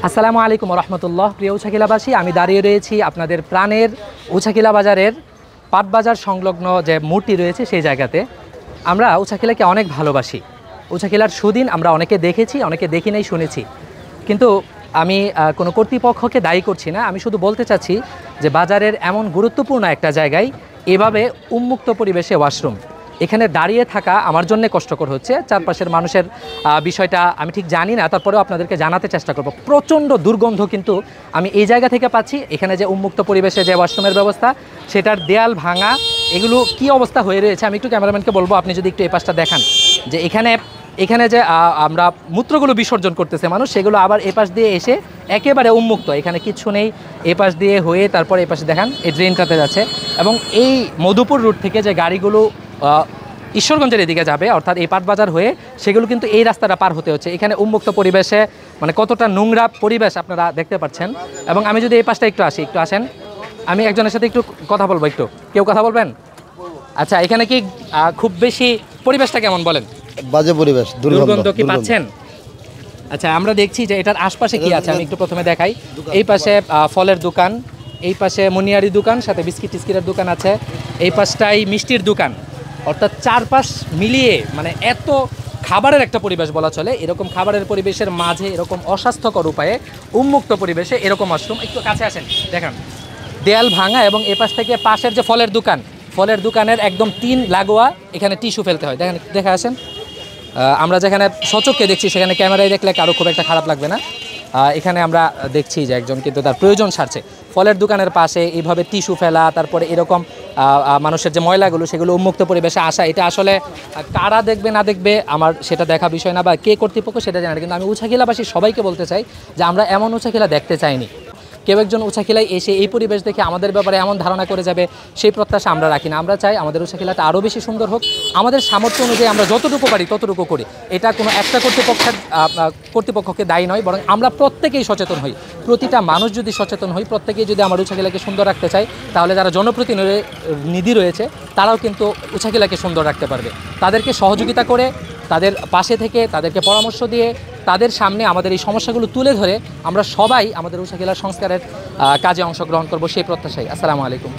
আসসালামু আলাইকুম রহমতুল্লাহ। প্রিয় উছাকিলাবাসী, আমি দাঁড়িয়ে রয়েছি আপনাদের প্রাণের উছাকিলা বাজারের পাটবাজার সংলগ্ন যে মোড়টি রয়েছে সেই জায়গাতে। আমরা উছাকিলাকে অনেক ভালোবাসি। উছাকিলার সুদিন আমরা অনেকে দেখেছি, অনেকে দেখি নাই, শুনেছি। কিন্তু আমি কোনো কর্তৃপক্ষকে দায়ী করছি না। আমি শুধু বলতে চাচ্ছি যে বাজারের এমন গুরুত্বপূর্ণ একটা জায়গায় এভাবে উন্মুক্ত পরিবেশে ওয়াশরুম, এখানে দাঁড়িয়ে থাকা আমার জন্য কষ্টকর হচ্ছে। চারপাশের মানুষের বিষয়টা আমি ঠিক জানি না, তারপরেও আপনাদেরকে জানাতে চেষ্টা করব। প্রচণ্ড দুর্গন্ধ কিন্তু আমি এই জায়গা থেকে পাচ্ছি। এখানে যে উন্মুক্ত পরিবেশে যে ওয়াশরুমের ব্যবস্থা, সেটার দেয়াল ভাঙা, এগুলো কি অবস্থা হয়ে রয়েছে। আমি একটু ক্যামেরাম্যানকে বলবো আপনি যদি একটু এই পাশটা দেখান, যে এখানে যে আমরা মূত্রগুলো বিসর্জন করতেছে মানুষ, সেগুলো আবার এপাশ দিয়ে এসে একেবারে উন্মুক্ত, এখানে কিচ্ছু নেই। এপাশ দিয়ে হয়ে তারপরে এপাশে দেখান এই ড্রেনটাতে যাচ্ছে, এবং এই মধুপুর রুট থেকে যে গাড়িগুলো ঈশ্বরগঞ্জের এদিকে যাবে, অর্থাৎ এই পাটবাজার হয়ে, সেগুলো কিন্তু এই রাস্তাটা পার হতে হচ্ছে। এখানে উন্মুক্ত পরিবেশে মানে কতটা নোংরা পরিবেশ আপনারা দেখতে পাচ্ছেন। এবং আমি যদি এই পাশটা একটু আসি, একটু আসেন, আমি একজনের সাথে একটু কথা বলবো। একটু কেউ কথা বলবেন? আচ্ছা, এখানে কি খুব বেশি পরিবেশটা কেমন বলেন? বাজে পরিবেশ, দুর্গন্ধ কি পাচ্ছেন? আচ্ছা, আমরা দেখছি যে এটার আশপাশে কি আছে আমি একটু প্রথমে দেখাই। এই পাশে ফলের দোকান, এই পাশে মুনিয়ারি দোকান, সাথে বিস্কিট টিস্কিটের দোকান আছে, এই পাশটাই মিষ্টির দোকান। অর্থাৎ চারপাশ মিলিয়ে মানে এত খাবারের একটা পরিবেশ বলা চলে। এরকম খাবারের পরিবেশের মাঝে এরকম অস্বাস্থ্যকর উপায়ে উন্মুক্ত পরিবেশে এরকম ওয়াশরুম। একটু কাছে আসেন, দেখেন দেয়াল ভাঙা, এবং এপাশ থেকে পাশের যে ফলের দোকান, ফলের দোকানের একদম টিন লাগোয়া, এখানে টিস্যু ফেলতে হয়। দেখেন, দেখে আসেন। আমরা যেখানে সচক্ষে দেখছি সেখানে ক্যামেরায় দেখলে কারো খুব একটা খারাপ লাগবে না। এখানে আমরা দেখছি যে একজন কিন্তু তার প্রয়োজন সারছে। ফলের দোকানের পাশে এইভাবে টিস্যু ফেলা, তারপরে এরকম মানুষের যে ময়লাগুলো সেগুলো উন্মুক্ত পরিবেশে আসা, এটা আসলে কারা দেখবে না দেখবে আমার সেটা দেখা বিষয় না, বা কে কর্তৃপক্ষ সেটা জানে না। কিন্তু আমি উছাকিলাবাসী সবাইকে বলতে চাই যে আমরা এমন উছাকিলা দেখতে চাইনি। কেউ একজন উছাকিলায় এসে এই পরিবেশ দেখে আমাদের ব্যাপারে এমন ধারণা করে যাবে, সেই প্রত্যাশা আমরা রাখি না। আমরা চাই আমাদের উছাকিলাটা আরও বেশি সুন্দর হোক। আমাদের সামর্থ্য অনুযায়ী আমরা যতটুকু পারি ততটুকু করি। এটা কোনো একটা কর্তৃপক্ষকে দায়ী নয়, বরং আমরা প্রত্যেকেই সচেতন হই। প্রতিটা মানুষ যদি সচেতন হই, প্রত্যেকেই যদি আমার উছাকিলাকে সুন্দর রাখতে চাই, তাহলে যারা জনপ্রতিনিধি রয়েছে তারাও কিন্তু উছাকিলাকে সুন্দর রাখতে পারবে। তাদেরকে সহযোগিতা করে, তাদের পাশে থেকে, তাদেরকে পরামর্শ দিয়ে, তাদের সামনে আমাদের এই সমস্যাগুলো তুলে ধরে আমরা সবাই আমাদের উছাকিলার সংস্কারের কাজে অংশগ্রহণ করব, সেই প্রত্যাশাই। আসসালামু আলাইকুম।